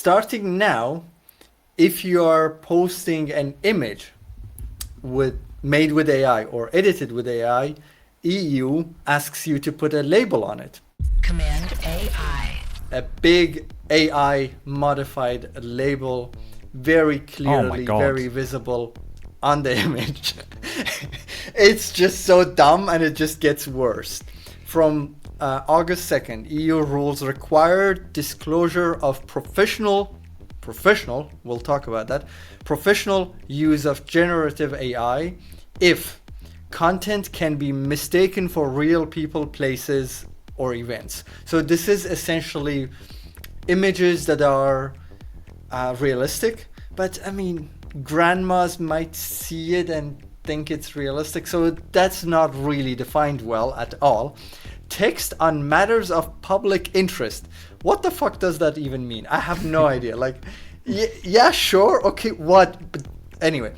starting now, if you are posting an image made with AI or edited with AI, EU asks you to put a label on it. Cmd+AI. A big AI modified label, very clearly, very visible on the image. It's just so dumb, and it just gets worse. From August 2nd, EU rules require disclosure of professional, we'll talk about that, professional use of generative AI if content can be mistaken for real people, places, or events. So this is essentially images that are realistic, but I mean, grandmas might see it and think it's realistic, so that's not really defined well at all. Text on matters of public interest. What the fuck does that even mean? I have no idea. Like, yeah, sure, okay, what? But anyway,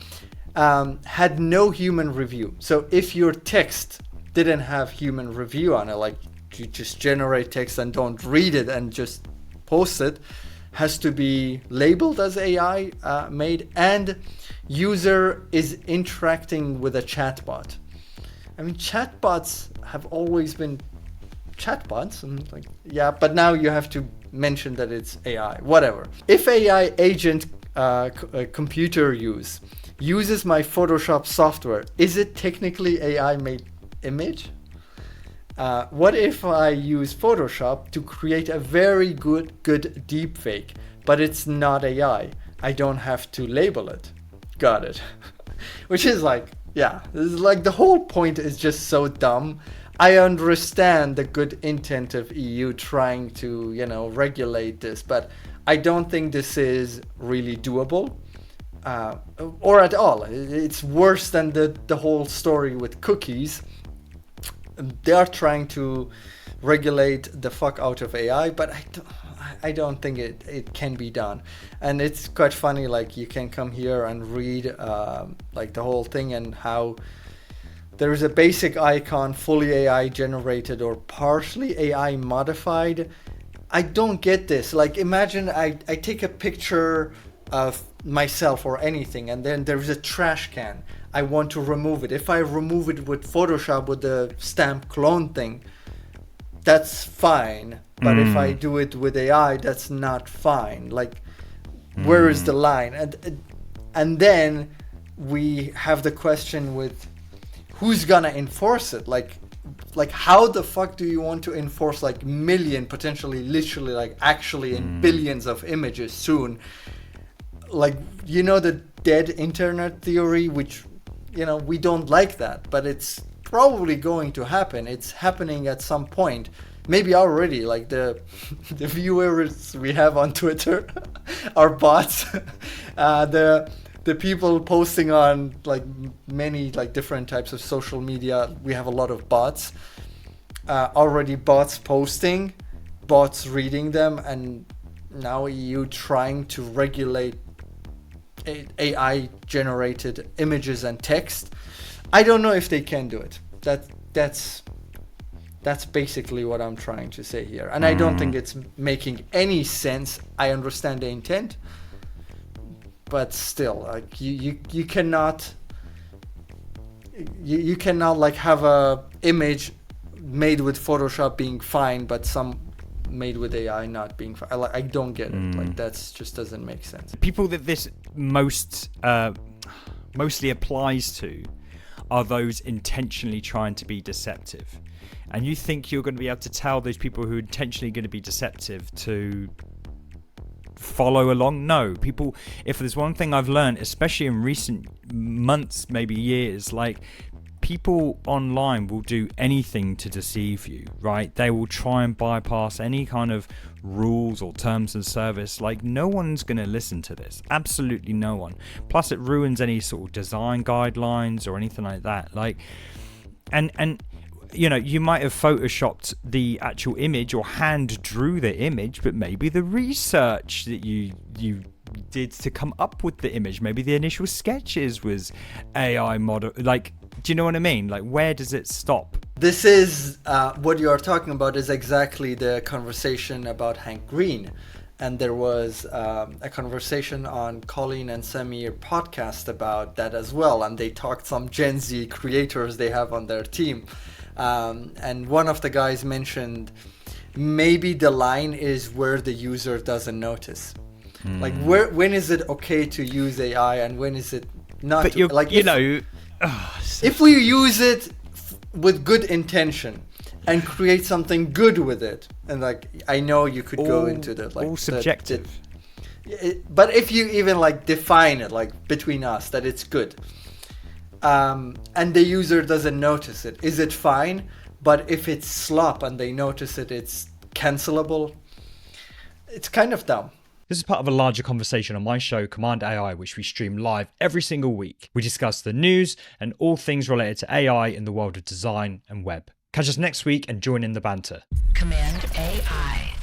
had no human review. So if your text didn't have human review on it, like you just generate text and don't read it and just post it, has to be labeled as AI made, and user is interacting with a chatbot. I mean, chatbots have always been chatbots, and like, yeah, but now you have to mention that it's AI, whatever. If AI agent computer uses my Photoshop software, is it technically AI made image? What if I use Photoshop to create a very good deepfake, but it's not AI? I don't have to label it. Got it. Which is like, yeah, this is like the whole point is just so dumb. I understand the good intent of EU trying to, regulate this, but I don't think this is really doable. Or at all. It's worse than the whole story with cookies. They are trying to regulate the fuck out of AI, but I don't think it can be done. And it's quite funny, like you can come here and read like the whole thing, and how there is a basic icon fully AI generated or partially AI modified. I don't get this. Like, imagine I take a picture of myself or anything, and then there's a trash can. I want to remove it. If I remove it with Photoshop with the stamp clone thing, that's fine. But if I do it with AI, that's not fine. Like, where is the line? And then we have the question with who's gonna enforce it? Like how the fuck do you want to enforce like million, potentially literally like actually in billions of images soon? Like, the dead internet theory, which, we don't like that, but it's probably going to happen. It's happening at some point. Maybe already, like the viewers we have on Twitter are bots. The people posting on like many like different types of social media, we have a lot of bots. Already bots posting, bots reading them, and now EU trying to regulate AI generated images and text. I don't know if they can do it. That's basically what I'm trying to say here, and I don't think it's making any sense. I understand the intent, but still, like you cannot like have a image made with Photoshop being fine, but some made with AI not being fine. I don't get it. Like, that's just doesn't make sense. People that this mostly applies to are those intentionally trying to be deceptive. And you think you're going to be able to tell those people who are intentionally going to be deceptive to follow along? No. People, if there's one thing I've learned, especially in recent months, maybe years, like, people online will do anything to deceive you, right? They will try and bypass any kind of rules or terms of service. Like, no one's going to listen to this. Absolutely no one. Plus, it ruins any sort of design guidelines or anything like that. Like, and you might have photoshopped the actual image or hand drew the image, but maybe the research that you did to come up with the image, maybe the initial sketches was AI model. Like, do you know what I mean? Like, where does it stop? This is what you are talking about is exactly the conversation about Hank Green. And there was a conversation on Colleen and Samir podcast about that as well. And they talked some Gen Z creators they have on their team. And one of the guys mentioned maybe the line is where the user doesn't notice. Like when is it okay to use AI and when is it not? But you're, like if we use it with good intention and create something good with it, and like I know you could go into the like all subjective. But if you even like define it like between us that it's good, and the user doesn't notice it, is it fine? But if it's slop and they notice it, it's cancelable. It's kind of dumb. This is part of a larger conversation on my show, Cmd+AI, which we stream live every single week. We discuss the news and all things related to AI in the world of design and web. Catch us next week and join in the banter. Cmd+AI.